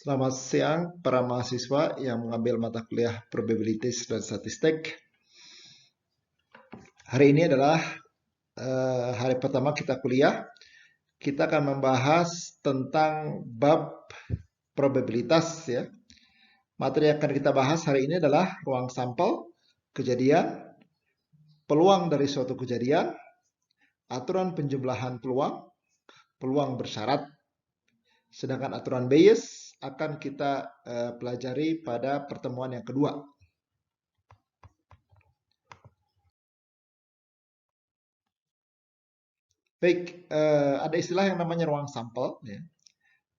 Selamat siang para mahasiswa yang mengambil mata kuliah Probabilities dan Statistik. Hari ini adalah hari pertama kita kuliah. Kita akan membahas tentang bab probabilitas ya. Materi yang akan kita bahas hari ini adalah ruang sampel, kejadian, peluang dari suatu kejadian, aturan penjumlahan peluang, peluang bersyarat. Sedangkan aturan Bayes akan kita pelajari pada pertemuan yang kedua. Baik, ada istilah yang namanya ruang sampel. Ya.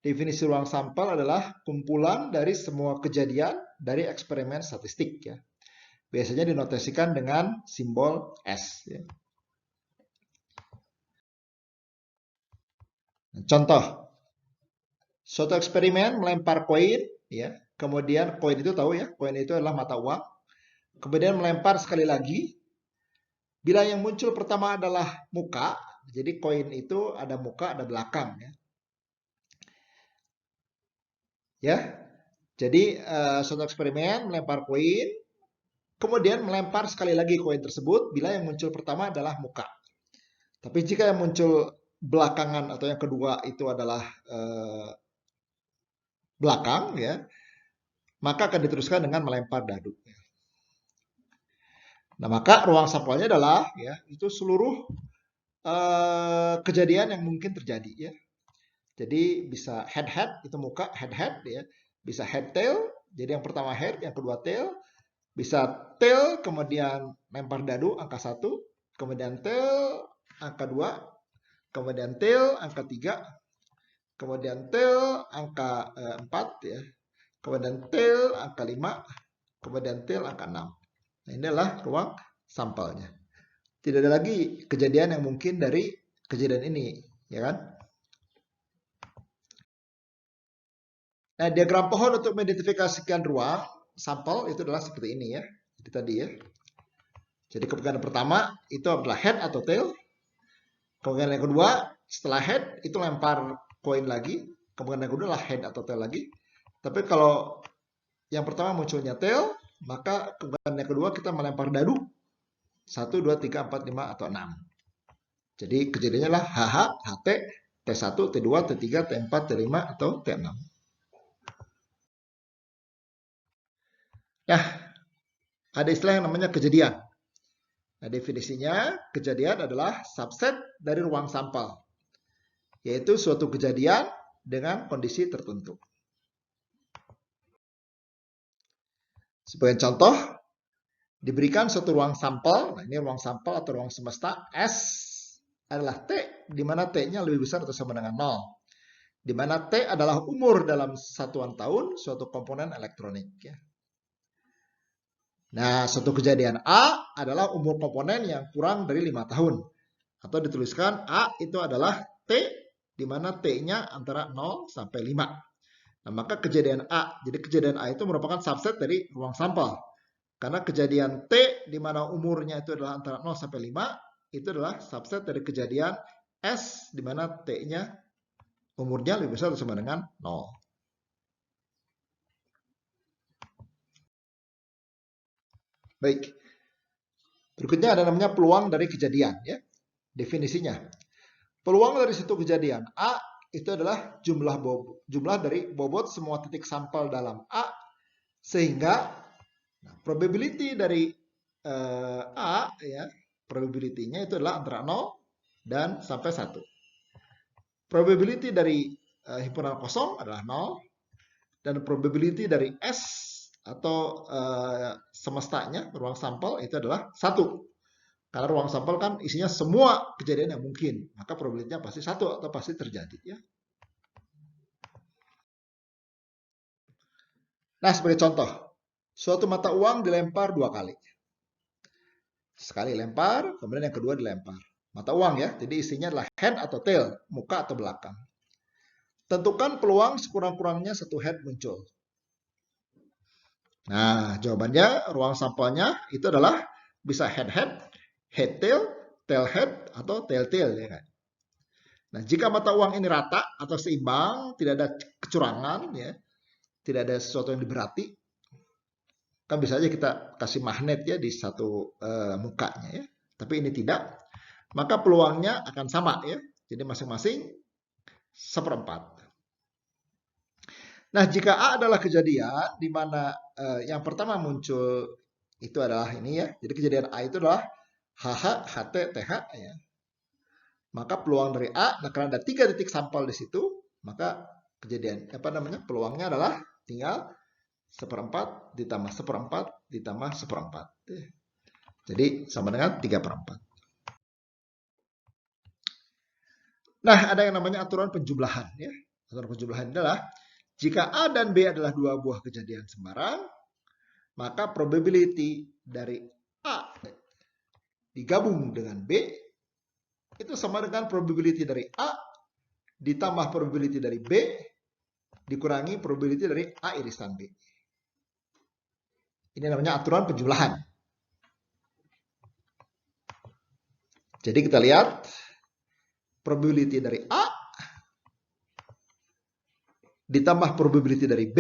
Definisi ruang sampel adalah kumpulan dari semua kejadian dari eksperimen statistik. Ya. Biasanya dinotasikan dengan simbol S. Ya. Contoh, suatu eksperimen melempar koin, ya. Kemudian koin itu tahu ya, koin itu adalah mata uang. Kemudian melempar sekali lagi. Bila yang muncul pertama adalah muka, jadi koin itu ada muka, ada belakang. Ya. Ya, jadi suatu eksperimen melempar koin, kemudian melempar sekali lagi koin tersebut bila yang muncul pertama adalah muka. Tapi jika yang muncul belakangan atau yang kedua itu adalah belakang, ya, maka akan diteruskan dengan melempar dadu. Nah, maka ruang sampelnya adalah ya itu seluruh kejadian yang mungkin terjadi, ya. Jadi bisa head head itu muka head head, ya, bisa head tail. Jadi yang pertama head, yang kedua tail. Bisa tail, kemudian lempar dadu angka 1, kemudian tail angka 2, kemudian tail angka 3, kemudian tail angka 4, ya. Kemudian tail angka 5, kemudian tail angka 6. Nah, ini adalah ruang sampelnya. Tidak ada lagi kejadian yang mungkin dari kejadian ini, ya kan? Nah, diagram pohon untuk mengidentifikasikan ruang sampel itu adalah seperti ini ya. Jadi tadi ya. Jadi kemungkinan pertama itu adalah head atau tail. Kemungkinan yang kedua setelah head itu lempar koin lagi. Kemungkinan yang kedua adalah head atau tail lagi. Tapi kalau yang pertama munculnya tail, maka kemungkinan yang kedua kita melempar dadu. 1, 2, 3, 4, 5, atau 6. Jadi kejadiannya adalah HH, HT, T1, T2, T3, T4, T5, atau T6. Nah, ada istilah yang namanya kejadian. Nah, definisinya kejadian adalah subset dari ruang sampel, yaitu suatu kejadian dengan kondisi tertentu. Sebagai contoh, diberikan suatu ruang sampel, nah ini ruang sampel atau ruang semesta, S adalah T, di mana T-nya lebih besar atau sama dengan 0. Di mana T adalah umur dalam satuan tahun suatu komponen elektronik. Ya. Nah, suatu kejadian A adalah umur komponen yang kurang dari 5 tahun. Atau dituliskan A itu adalah T, di mana T-nya antara 0 sampai 5. Nah, maka kejadian A, jadi kejadian A itu merupakan subset dari ruang sampel. Karena kejadian T, di mana umurnya itu adalah antara 0 sampai 5, itu adalah subset dari kejadian S, di mana T-nya umurnya lebih besar atau sama dengan 0. Baik. Berikutnya ada namanya peluang dari kejadian. Ya. Definisinya. Peluang dari satu kejadian A itu adalah jumlah dari bobot semua titik sampel dalam A, sehingga probability dari A, ya, probability-nya itu adalah antara 0 dan sampai 1. Probability dari himpunan kosong adalah 0, dan probability dari S atau semestanya, ruang sampel, itu adalah 1. Karena ruang sampel kan isinya semua kejadian yang mungkin, maka probabilitasnya pasti 1 atau pasti terjadi. Ya. Nah, sebagai contoh, suatu mata uang dilempar 2 kali. Sekali lempar, kemudian yang kedua dilempar. Mata uang ya, jadi isinya adalah head atau tail, muka atau belakang. Tentukan peluang sekurang-kurangnya satu head muncul. Nah, jawabannya ruang sampelnya itu adalah bisa head-head, head-tail, tail-head, atau tail-tail. Ya kan? Nah, jika mata uang ini rata atau seimbang, tidak ada kecurangan, ya, tidak ada sesuatu yang diberati, kan bisa aja kita kasih magnet ya di satu mukanya ya. Tapi ini tidak, maka peluangnya akan sama ya. Jadi masing-masing seperempat. Nah, jika A adalah kejadian di mana yang pertama muncul itu adalah ini ya. Jadi kejadian A itu adalah HH, HT, TH ya. Maka peluang dari A, nah karena ada 3 titik sampel di situ, maka kejadian peluangnya adalah tinggal seperempat ditambah seperempat ditambah seperempat. Jadi sama dengan 3/4. Nah, ada yang namanya aturan penjumlahan ya. Aturan penjumlahan adalah jika A dan B adalah dua buah kejadian sembarang, maka probability dari A digabung dengan B itu sama dengan probability dari A ditambah probability dari B dikurangi probability dari A irisan B. Ini namanya aturan penjumlahan. Jadi kita lihat probability dari A ditambah probability dari B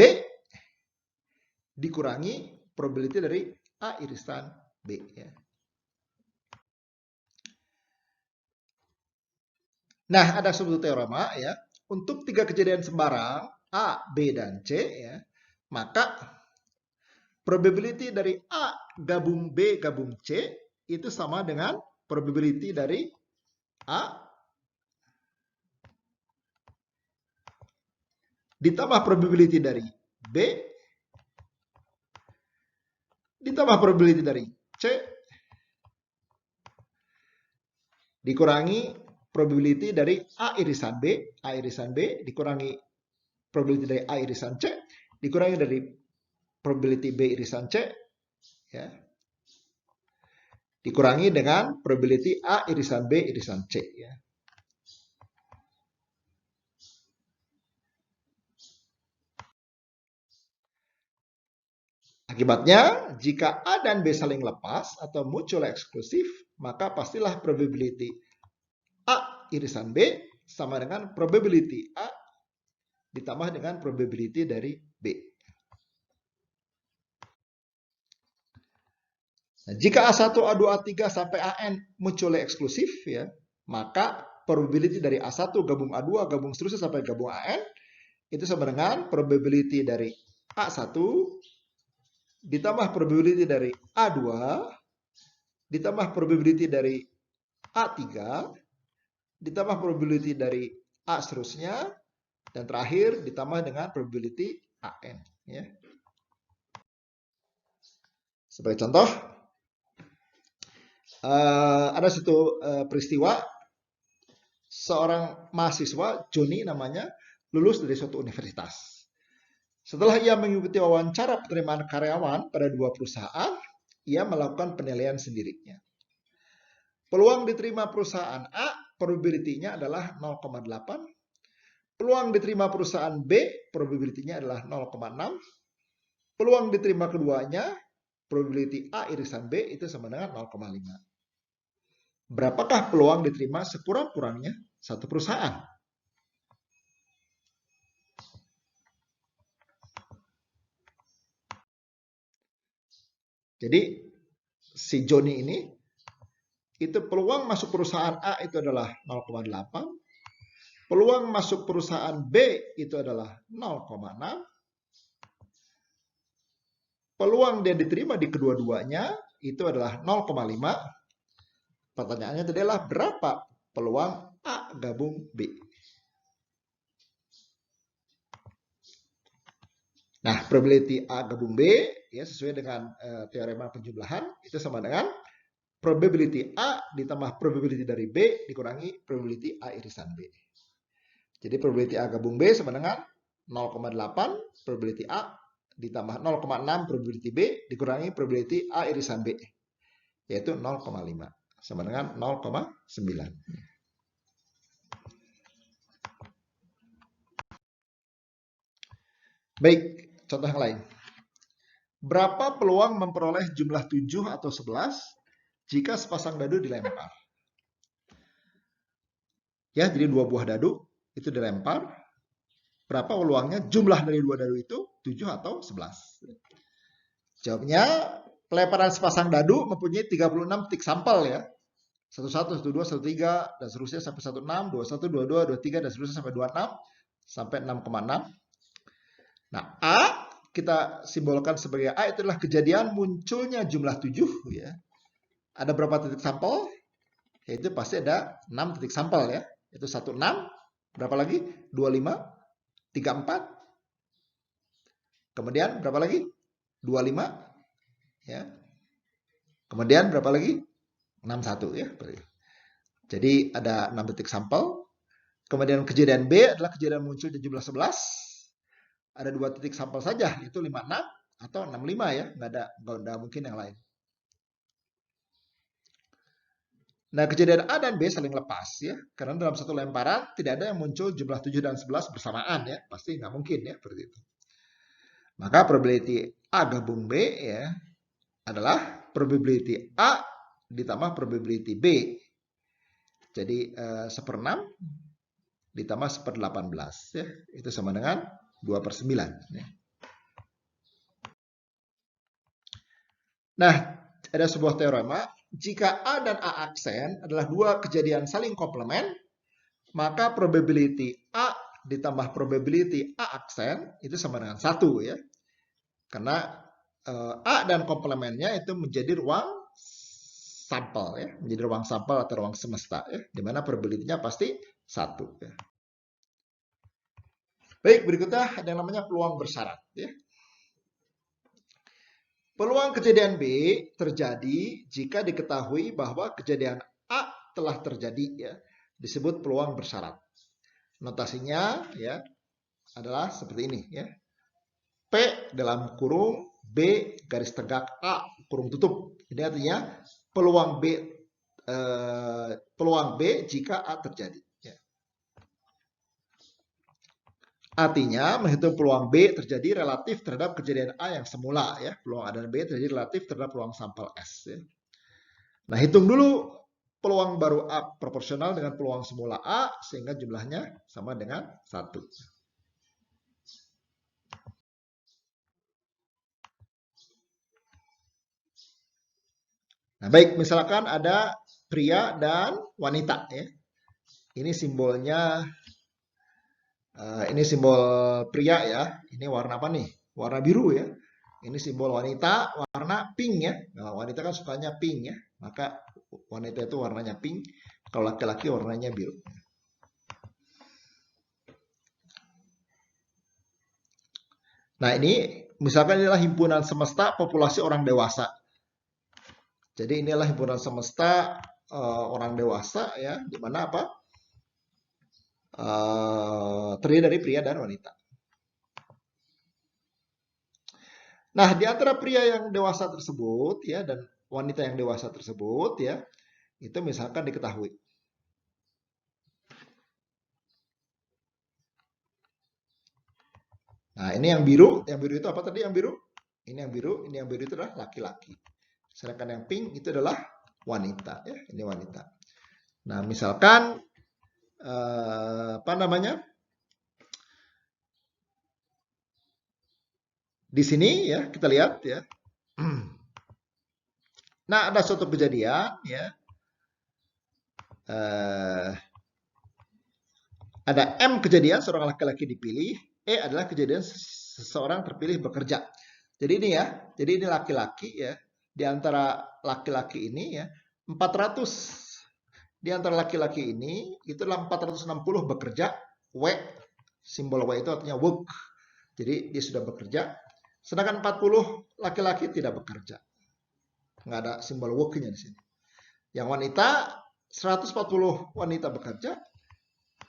dikurangi probability dari A irisan B ya. Nah, ada suatu teorema ya, untuk 3 kejadian sembarang A, B, dan C ya, maka probability dari A gabung B gabung C itu sama dengan probability dari A ditambah probability dari B ditambah probability dari C dikurangi probability dari A irisan B dikurangi probability dari A irisan C dikurangi dari probability B irisan C ya, dikurangi dengan probability A irisan B irisan C ya. Akibatnya, jika A dan B saling lepas atau mutually eksklusif, maka pastilah probability A irisan B sama dengan probability A ditambah dengan probability dari B. Nah, jika A1, A2, A3 sampai AN mutually eksklusif ya, maka probability dari A1 gabung A2 gabung seterusnya sampai gabung AN itu sama dengan probability dari A1 ditambah probability dari A2 ditambah probability dari A3 ditambah probability dari A seterusnya dan terakhir ditambah dengan probability AN ya. Sebagai contoh ada satu peristiwa seorang mahasiswa Joni namanya lulus dari suatu universitas. Setelah ia mengikuti wawancara penerimaan karyawan pada 2 perusahaan, ia melakukan penilaian sendirinya. Peluang diterima perusahaan A, probability-nya adalah 0,8. Peluang diterima perusahaan B, probability-nya adalah 0,6. Peluang diterima keduanya, probability A irisan B itu sama dengan 0,5. Berapakah peluang diterima sekurang-kurangnya satu perusahaan? Jadi si Joni ini itu peluang masuk perusahaan A itu adalah 0,8. Peluang masuk perusahaan B itu adalah 0,6. Peluang dia diterima di kedua-duanya itu adalah 0,5. Pertanyaannya adalah berapa peluang A gabung B? Nah, probability A gabung B ya sesuai dengan teorema penjumlahan itu sama dengan probability A ditambah probability dari B dikurangi probability A irisan B. Jadi probability A gabung B sama dengan 0,8 probability A ditambah 0,6 probability B dikurangi probability A irisan B yaitu 0,5 sama dengan 0,9. Baik, contoh yang lain. Berapa peluang memperoleh jumlah 7 atau 11 jika sepasang dadu dilempar? Ya, jadi 2 buah dadu itu dilempar. Berapa peluangnya? Jumlah dari 2 dadu itu 7 atau 11. Jawabnya, pelemparan sepasang dadu mempunyai 36 titik sampel ya. 11, 12, 13 dan seterusnya sampai 16, 21, 22, 23 dan seterusnya sampai 26 sampai 6,6. Nah, A kita simbolkan sebagai A itu adalah kejadian munculnya jumlah 7 ya. Ada berapa titik sampel? Yaitu pasti ada 6 titik sampel ya. Itu 16, berapa lagi? 25, 34. Kemudian berapa lagi? 25 ya. Kemudian berapa lagi? 61 ya. Jadi ada 6 titik sampel. Kemudian kejadian B adalah kejadian munculnya jumlah 11. Ada 2 titik sampel saja, itu 56 atau 65 ya. Nggak ada mungkin yang lain. Nah, kejadian A dan B saling lepas ya. Karena dalam satu lemparan tidak ada yang muncul jumlah 7 dan 11 bersamaan ya. Pasti nggak mungkin ya seperti itu. Maka probability A gabung B ya adalah probability A ditambah probability B. Jadi 1/6 ditambah 1/18 ya. Itu sama dengan 2/9 ya. Nah, ada sebuah teorema, jika A dan A aksen adalah dua kejadian saling komplement, maka probability A ditambah probability A aksen itu sama dengan 1 ya. Karena A dan komplemennya itu menjadi ruang sampel ya, menjadi ruang sampel atau ruang semesta ya, di mana probability-nya pasti 1 ya. Baik, berikutnya ada yang namanya peluang bersyarat ya. Peluang kejadian B terjadi jika diketahui bahwa kejadian A telah terjadi ya, disebut peluang bersyarat. Notasinya ya adalah seperti ini ya. P dalam kurung B garis tegak A kurung tutup. Ini artinya peluang B jika A terjadi. Ya. Artinya menghitung peluang B terjadi relatif terhadap kejadian A yang semula ya. Peluang A dan B terjadi relatif terhadap peluang sampel S ya. Nah, hitung dulu peluang baru A proporsional dengan peluang semula A sehingga jumlahnya sama dengan 1. Nah, baik, misalkan ada pria dan wanita ya. Ini simbolnya ini simbol pria ya. Ini warna apa nih? Warna biru ya. Ini simbol wanita warna pink ya. Nah, wanita kan sukanya pink ya. Maka wanita itu warnanya pink. Kalau laki-laki warnanya biru. Nah, ini misalkan inilah himpunan semesta populasi orang dewasa. Jadi inilah himpunan semesta orang dewasa ya, di mana apa? Terdiri dari pria dan wanita. Nah, di antara pria yang dewasa tersebut ya dan wanita yang dewasa tersebut ya, itu misalkan diketahui. Nah, ini yang biru itu apa tadi yang biru? Ini yang biru itu adalah laki-laki. Sedangkan yang pink itu adalah wanita ya, ini wanita. Nah, misalkan apa namanya? Di sini ya kita lihat ya. Nah, ada suatu kejadian ya. Ada M kejadian seorang laki-laki dipilih, E adalah kejadian seseorang terpilih bekerja. Jadi ini ya, jadi ini laki-laki ya. Di antara laki-laki ini ya, 400 di antara laki-laki ini itulah 460 bekerja. W, simbol W itu artinya work. Jadi dia sudah bekerja. Sedangkan 40 laki-laki tidak bekerja. Nggak ada simbol work-nya di sini. Yang wanita 140 wanita bekerja,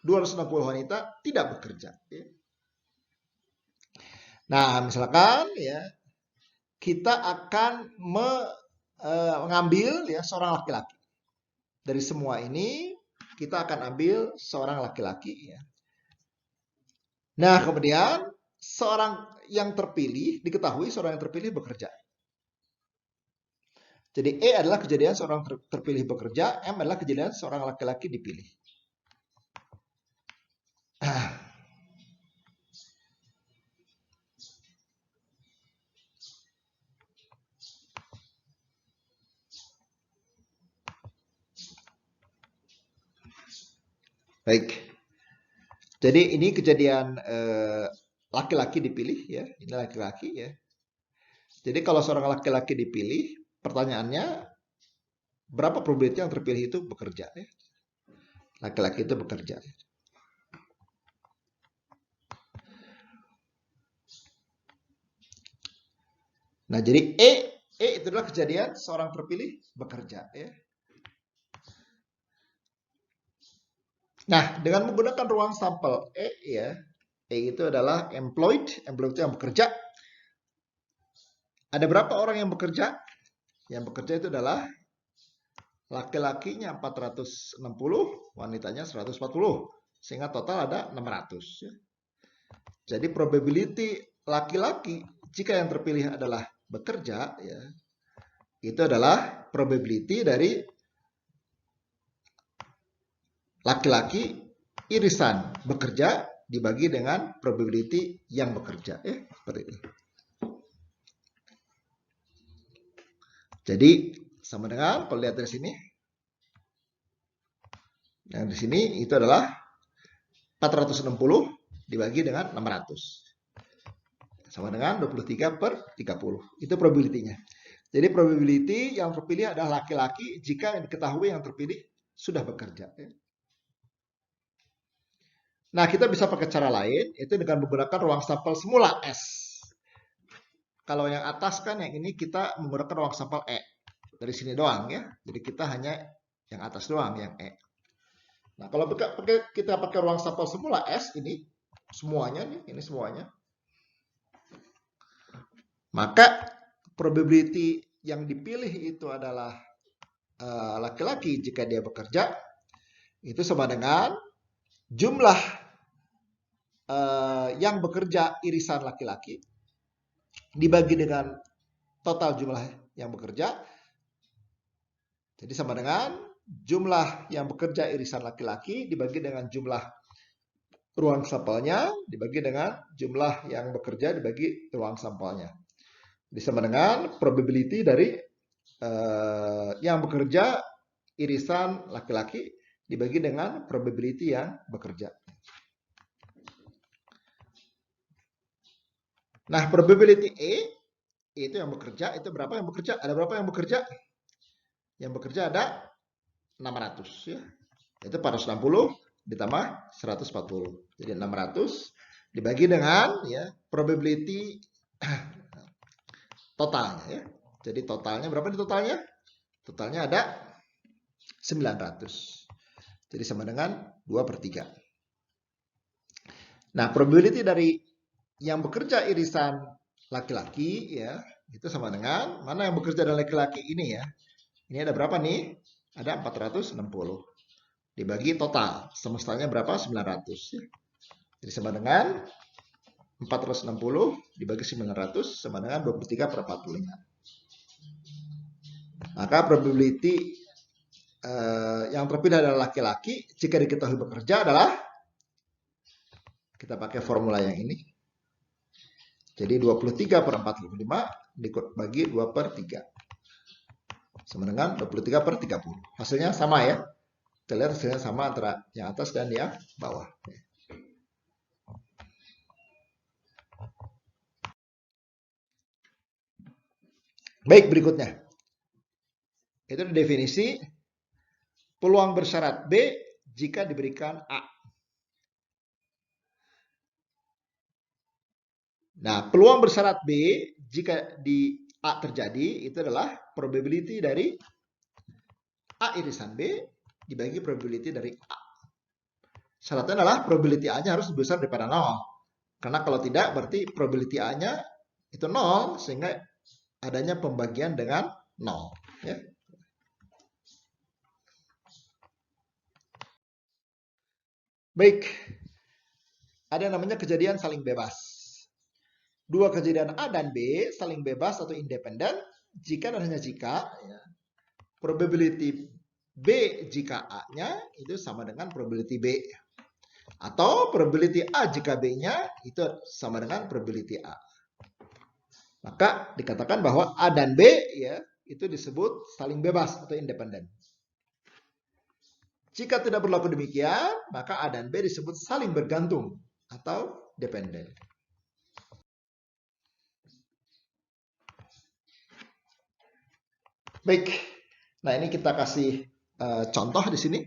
260 wanita tidak bekerja. Nah, misalkan ya kita akan mengambil ya seorang laki-laki. Dari semua ini kita akan ambil seorang laki-laki ya. Nah, kemudian seorang yang terpilih diketahui seorang yang terpilih bekerja. Jadi E adalah kejadian seorang terpilih bekerja, M adalah kejadian seorang laki-laki dipilih. Baik. Jadi ini kejadian laki-laki dipilih ya. Ini laki-laki ya. Jadi kalau seorang laki-laki dipilih, pertanyaannya berapa probabilitas yang terpilih itu bekerja ya. Laki-laki itu bekerja. Nah, jadi E itu adalah kejadian seorang terpilih bekerja ya. Nah, dengan menggunakan ruang sampel E ya. E itu adalah employed itu yang bekerja. Ada berapa orang yang bekerja? Yang bekerja itu adalah laki-lakinya 460, wanitanya 140. Sehingga total ada 600 ya. Jadi probability laki-laki jika yang terpilih adalah bekerja ya, itu adalah probability dari laki-laki irisan bekerja dibagi dengan probability yang bekerja ya, seperti itu. Jadi sama dengan kalau lihat dari sini, yang di sini itu adalah 460 dibagi dengan 600 sama dengan 23/30. Itu probability-nya. Jadi probability yang terpilih adalah laki-laki jika yang diketahui yang terpilih sudah bekerja. Nah, kita bisa pakai cara lain, itu dengan menggunakan ruang sampel semula S. Kalau yang atas kan yang ini kita menggunakan ruang sampel E. Dari sini doang ya. Jadi kita hanya yang atas doang, yang E. Nah, kalau kita pakai ruang sampel semula S ini, semuanya nih, ini semuanya. Maka probability yang dipilih itu adalah laki-laki jika dia bekerja, itu sama dengan jumlah yang bekerja irisan laki-laki dibagi dengan total jumlah yang bekerja. Jadi sama dengan jumlah yang bekerja irisan laki-laki dibagi dengan jumlah ruang sampelnya dibagi dengan jumlah yang bekerja dibagi ruang sampelnya. Jadi sama dengan probability dari yang bekerja irisan laki-laki dibagi dengan probability yang bekerja. Nah, probability E itu yang bekerja, itu berapa yang bekerja? Ada berapa yang bekerja? Yang bekerja ada 600 ya. Itu 460 ditambah 140. Jadi 600 dibagi dengan ya probability totalnya ya. Jadi totalnya berapa di totalnya? Totalnya ada 900. Jadi sama dengan 2/3. Nah, probability dari yang bekerja irisan laki-laki ya, itu sama dengan mana yang bekerja dari laki-laki ini ya. Ini ada berapa nih? Ada 460. Dibagi total, semestanya berapa? 900 ya. Jadi sama dengan 460 dibagi 900 sama dengan 23/45. Maka probability yang terpilih adalah laki-laki jika diketahui bekerja adalah, kita pakai formula yang ini. Jadi 23/45 dibagi 2/3. Sama dengan 23/30. Hasilnya sama ya. Kita lihat hasilnya sama antara yang atas dan yang bawah. Baik, berikutnya. Itu definisi peluang bersyarat B jika diberikan A. Nah, peluang bersyarat B jika di A terjadi itu adalah probability dari A irisan B dibagi probability dari A. Syaratnya adalah probability A-nya harus lebih besar daripada 0. Karena kalau tidak berarti probability A-nya itu 0 sehingga adanya pembagian dengan 0 ya. Baik. Ada namanya kejadian saling bebas. Dua kejadian A dan B saling bebas atau independen jika dan hanya jika ya, probability B jika A-nya itu sama dengan probability B. Atau probability A jika B-nya itu sama dengan probability A. Maka dikatakan bahwa A dan B ya itu disebut saling bebas atau independen. Jika tidak berlaku demikian, maka A dan B disebut saling bergantung atau dependen. Baik, nah ini kita kasih contoh di sini.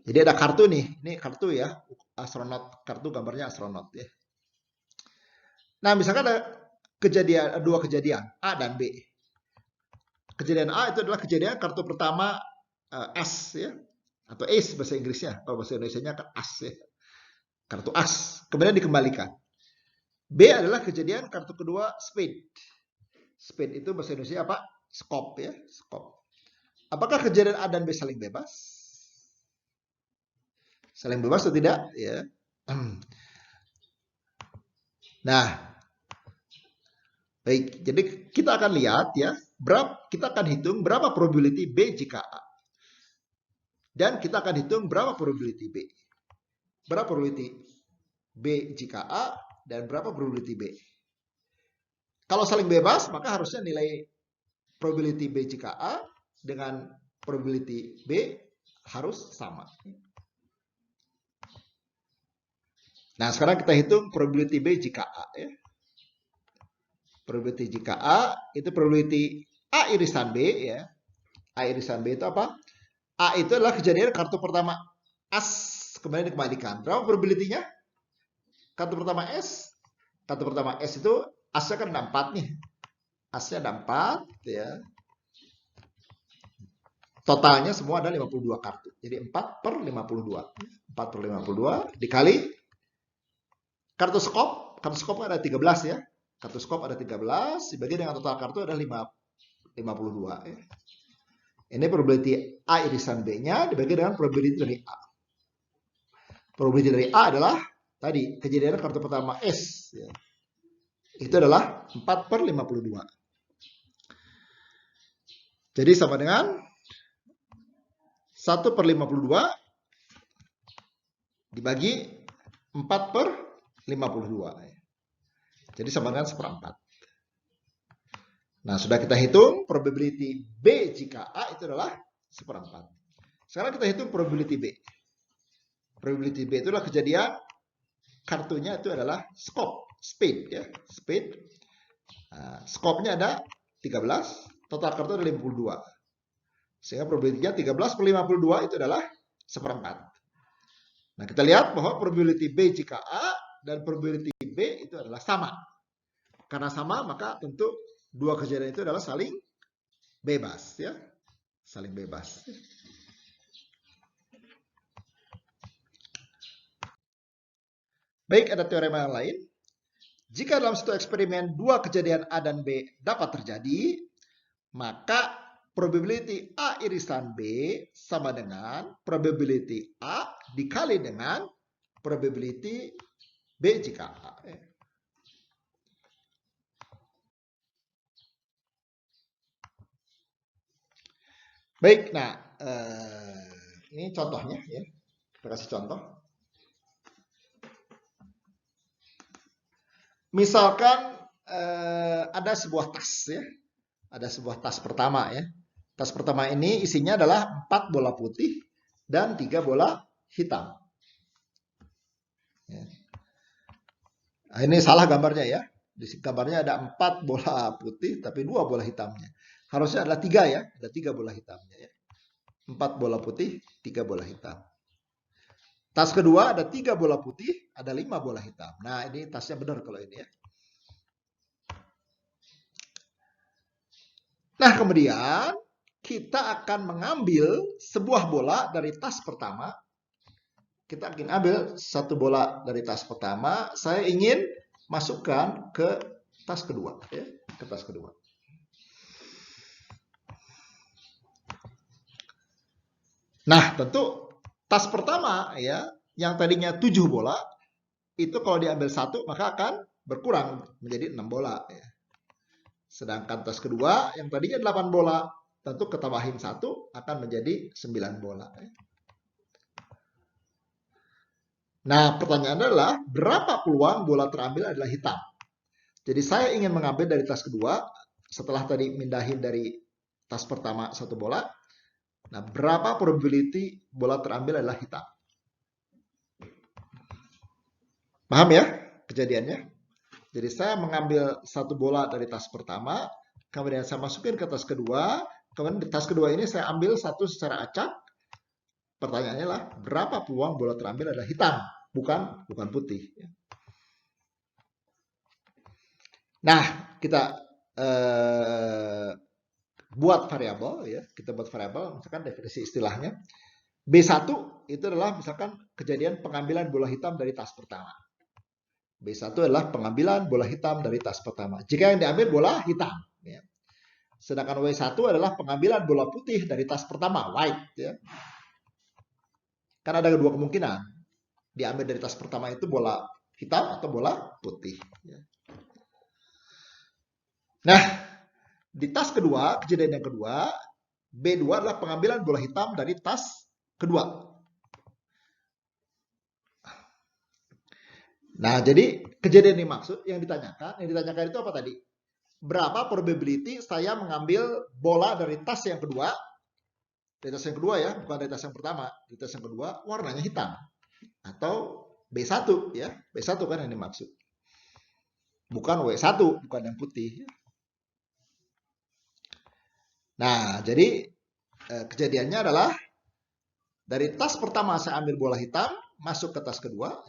Jadi ada kartu nih, ini kartu ya, astronot, kartu gambarnya astronot ya. Nah, misalkan ada dua kejadian, A dan B. Kejadian A itu adalah kejadian kartu pertama as ya, atau ace bahasa Inggrisnya, kalau bahasa Indonesianya kan as ya, kartu as, kemudian dikembalikan. B adalah kejadian kartu kedua spade. Spade itu bahasa Indonesia apa? Skop ya, skop. Apakah kejadian A dan B saling bebas? Saling bebas atau tidak? Ya. Nah, baik. Jadi kita akan lihat ya, kita akan hitung berapa probability B jika A. Dan kita akan hitung berapa probability B. Berapa probability B jika A dan berapa probability B. Kalau saling bebas, maka harusnya nilai probability B jika A dengan probability B harus sama. Nah, sekarang kita hitung probability B jika A. Ya. Probability jika A, itu probability A irisan B. Ya. A irisan B itu apa? A itu adalah kejadian kartu pertama as, kemudian dikembalikan. Berapa probability-nya? Kartu pertama S. Kartu pertama S itu asnya kan ada 4 nih. Asnya ada 4 ya. Totalnya semua ada 52 kartu. Jadi 4 per 52. 4 per 52 dikali kartu skop. Kartu skop ada 13 ya. Kartu skop ada 13 dibagi dengan total kartu ada 52 ya. Ini probability A irisan B-nya dibagi dengan probability dari A. Probability dari A adalah tadi kejadian kartu pertama S ya. Itu adalah 4 per 52. Jadi sama dengan 1 per 52 dibagi 4 per 52. Jadi sama dengan 1/4. Nah, sudah kita hitung probability B jika A itu adalah 1/4. Sekarang kita hitung probability B. Probability B itu adalah kejadian kartunya itu adalah skop, spade ya, spade. Nah, skopnya ada 13, total kartu ada 52. Sehingga probability-nya 13 per 52 itu adalah 1/4. Nah, kita lihat bahwa probability B jika A dan probability B itu adalah sama. Karena sama, maka tentu dua kejadian itu adalah saling bebas ya. Saling bebas. Baik, ada teorema yang lain. Jika dalam satu eksperimen dua kejadian A dan B dapat terjadi, maka probability A irisan B sama dengan probability A dikali dengan probability B jika A. Baik, nah ini contohnya ya. Kita kasih contoh. Misalkan ada sebuah tas ya. Ada sebuah tas pertama ya. Tas pertama ini isinya adalah 4 bola putih dan 3 bola hitam. Ya. Nah, ini salah gambarnya ya. Di gambarnya ada 4 bola putih tapi 2 bola hitamnya. Harusnya adalah 3 ya. Ada 3 bola hitamnya ya. 4 bola putih, 3 bola hitam. Tas kedua ada 3 bola putih, ada 5 bola hitam. Nah, ini tasnya benar kalau ini ya. Nah, kemudian kita akan mengambil sebuah bola dari tas pertama. Kita akan ambil satu bola dari tas pertama. Saya ingin masukkan ke tas kedua. Ya, ke tas kedua. Nah, tentu tas pertama ya, yang tadinya 7 bola, itu kalau diambil satu maka akan berkurang menjadi 6 bola. Ya. Sedangkan tas kedua yang tadinya 8 bola, tentu ketambahin satu akan menjadi 9 bola. Ya. Nah, pertanyaan adalah berapa peluang bola terambil adalah hitam? Jadi saya ingin mengambil dari tas kedua, setelah tadi mindahin dari tas pertama satu bola, Nah, berapa probability bola terambil adalah hitam? Paham ya kejadiannya? Jadi saya mengambil satu bola dari tas pertama, kemudian saya masukin ke tas kedua, kemudian di tas kedua ini saya ambil satu secara acak. Pertanyaannya lah, berapa peluang bola terambil adalah hitam, bukan putih. Nah, kita buat variabel ya, kita buat variabel, misalkan definisi istilahnya. B1 itu adalah misalkan kejadian pengambilan bola hitam dari tas pertama. B1 adalah pengambilan bola hitam dari tas pertama. Jika yang diambil bola hitam. Ya. Sedangkan W1 adalah pengambilan bola putih dari tas pertama, white. Ya. Kan ada dua kemungkinan. Diambil dari tas pertama itu bola hitam atau bola putih. Ya. Nah, di tas kedua, kejadian yang kedua, B2 adalah pengambilan bola hitam dari tas kedua. Nah, jadi kejadian yang dimaksud, yang ditanyakan itu apa tadi? Berapa probability saya mengambil bola dari tas yang kedua, ya, bukan dari tas yang pertama, di tas yang kedua warnanya hitam atau B1 ya, B1 kan yang dimaksud. Bukan W1, bukan yang putih. Nah, jadi kejadiannya adalah dari tas pertama saya ambil bola hitam, masuk ke tas kedua.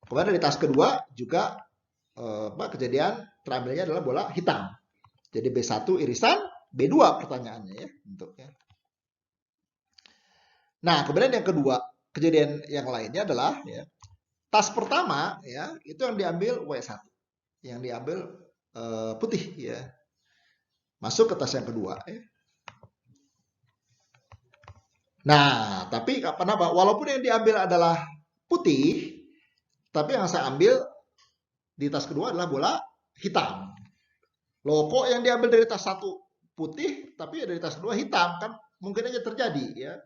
Kemudian dari tas kedua juga kejadian terambilnya adalah bola hitam. Jadi B1 irisan B2 pertanyaannya ya bentuknya. Nah, kemudian yang kedua, kejadian yang lainnya adalah ya, tas pertama ya, itu yang diambil W1. Yang diambil putih ya. Masuk ke tas yang kedua ya. Nah, tapi kenapa? Walaupun yang diambil adalah putih, tapi yang saya ambil di tas kedua adalah bola hitam. Loh, kok yang diambil dari tas satu putih, tapi dari tas kedua hitam? Kan mungkin aja terjadi ya.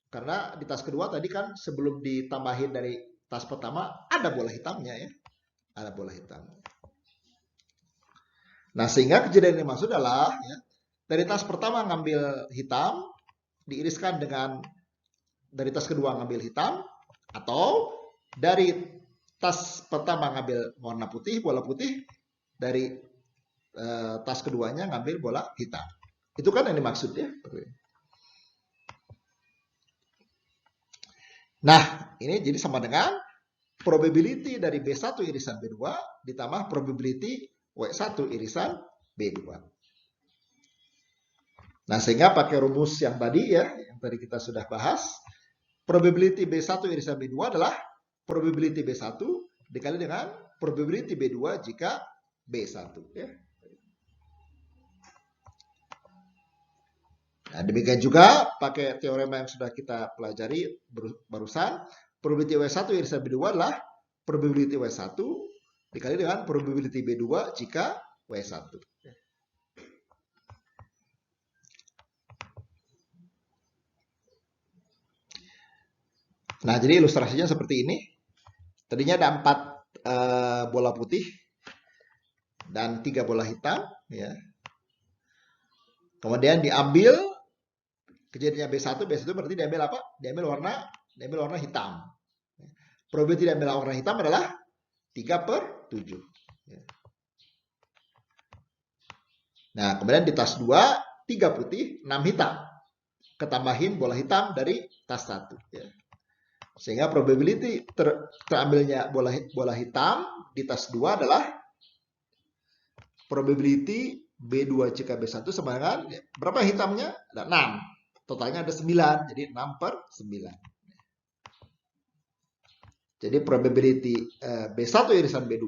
Karena di tas kedua tadi kan sebelum ditambahin dari tas pertama, ada bola hitamnya ya. Ada bola hitam. Nah, sehingga kejadian yang dimaksud adalah ya, dari tas pertama ngambil hitam, diiriskan dengan dari tas kedua ngambil hitam, atau dari tas pertama ngambil warna putih, bola putih, dari tas keduanya ngambil bola hitam. Itu kan yang dimaksud ya. Nah, ini jadi sama dengan probability dari B1 irisan B2 ditambah probability W1 irisan B2. Nah, sehingga pakai rumus yang tadi ya, yang tadi kita sudah bahas, probability B1 irisan B2 adalah probability B1 dikali dengan probability B2 jika B1 ya. Nah, demikian juga pakai teorema yang sudah kita pelajari barusan, probability W1 irisan B2 adalah probability W1 dikali dengan probability B2 jika W1. Nah, jadi ilustrasinya seperti ini. Tadinya ada 4 bola putih dan 3 bola hitam. Ya. Kemudian diambil kejadiannya B1 berarti diambil apa? Diambil warna hitam. Probability diambil warna hitam adalah 3/7. Nah, kemudian di tas 2, 3 putih, 6 hitam. Ketambahin bola hitam dari tas 1. Ya. Sehingga probability terambilnya bola hitam di tas 2 adalah probability B2 jika B1 sama dengan berapa hitamnya? Ada 6. Totalnya ada 9, jadi 6/9. Jadi probability B1 irisan B2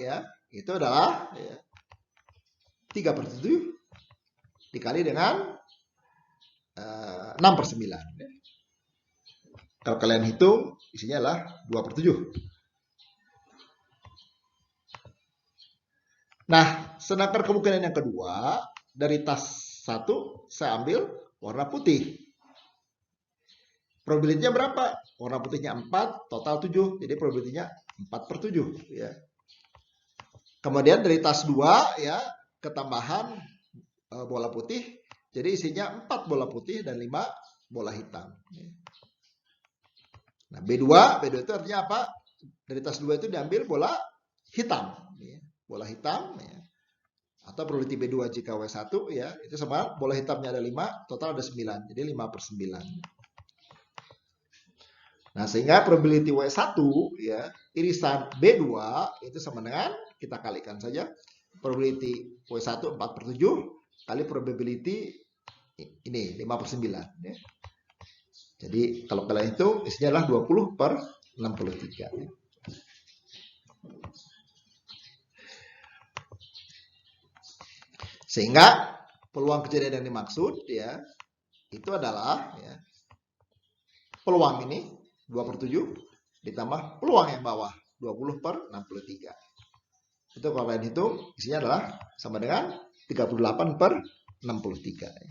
ya, itu adalah ya, 3/7 dikali dengan 6/9. Ya. Kalau kalian hitung, isinya adalah 2/7. Nah, sedangkan kemungkinan yang kedua, dari tas 1 saya ambil warna putih. Probability-nya berapa? Warna putihnya 4, total 7. Jadi probability-nya 4/7. Ya. Kemudian dari tas 2, ya, ketambahan bola putih, Jadi isinya 4 bola putih dan 5 bola hitam. Nah, B2 itu artinya apa? Dari tas 2 itu diambil bola hitam. Bola hitam. Atau probability B2 jika W1 ya, itu sama bola hitamnya ada 5, total ada 9. Jadi 5/9. Nah, sehingga probability W1 ya, irisan B2 itu sama dengan, kita kalikan saja, probability W1 4/7 kali probability ini 5/9 ya. Jadi kalau kalian hitung isinya adalah 20/63 ya. Sehingga peluang kejadian yang dimaksud ya itu adalah ya, peluang ini 2/7 ditambah peluang yang bawah 20/63. Itu kalau kalian hitung isinya adalah sama dengan 38/63 ya.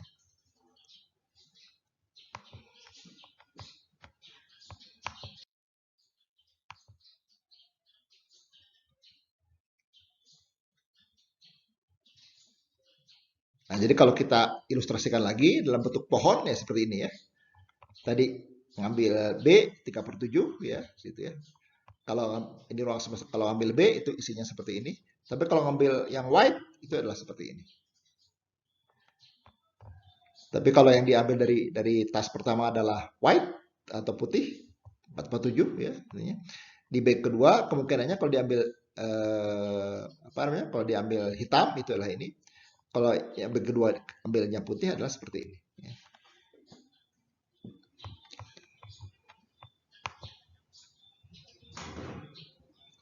Nah, jadi kalau kita ilustrasikan lagi dalam bentuk pohon ya seperti ini ya. Tadi ngambil B 3/7 ya, gitu ya. Kalau ini ruang semesta, kalau ambil B itu isinya seperti ini. Tapi kalau ngambil yang white itu adalah seperti ini. Tapi kalau yang diambil dari tas pertama adalah white atau putih 4/7 ya, artinya. Di B kedua kemungkinannya kalau diambil apa namanya? Kalau diambil hitam itu adalah ini. Kalau yang B kedua ambilnya putih adalah seperti ini. Ya.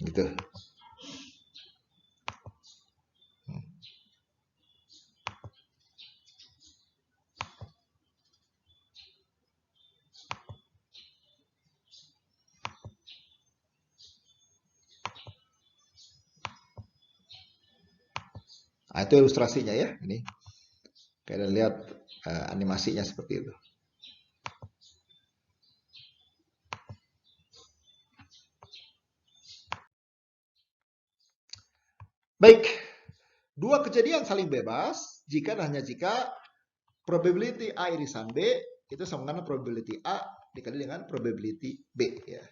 Gitu. Nah, itu ilustrasinya ya. Ini kalian lihat animasinya seperti itu. Baik, dua kejadian saling bebas jika dan hanya jika probability A irisan B itu sama dengan probability A dikali dengan probability B ya.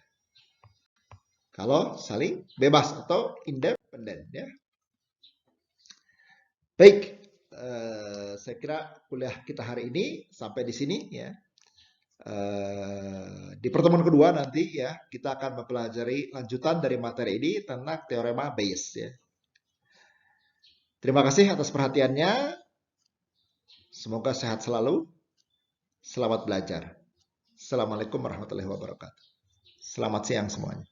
Kalau saling bebas atau independen ya. Baik, saya kira kuliah kita hari ini sampai di sini ya. Di pertemuan kedua nanti ya kita akan mempelajari lanjutan dari materi ini tentang teorema Bayes ya. Terima kasih atas perhatiannya. Semoga sehat selalu. Selamat belajar. Assalamualaikum warahmatullahi wabarakatuh. Selamat siang semuanya.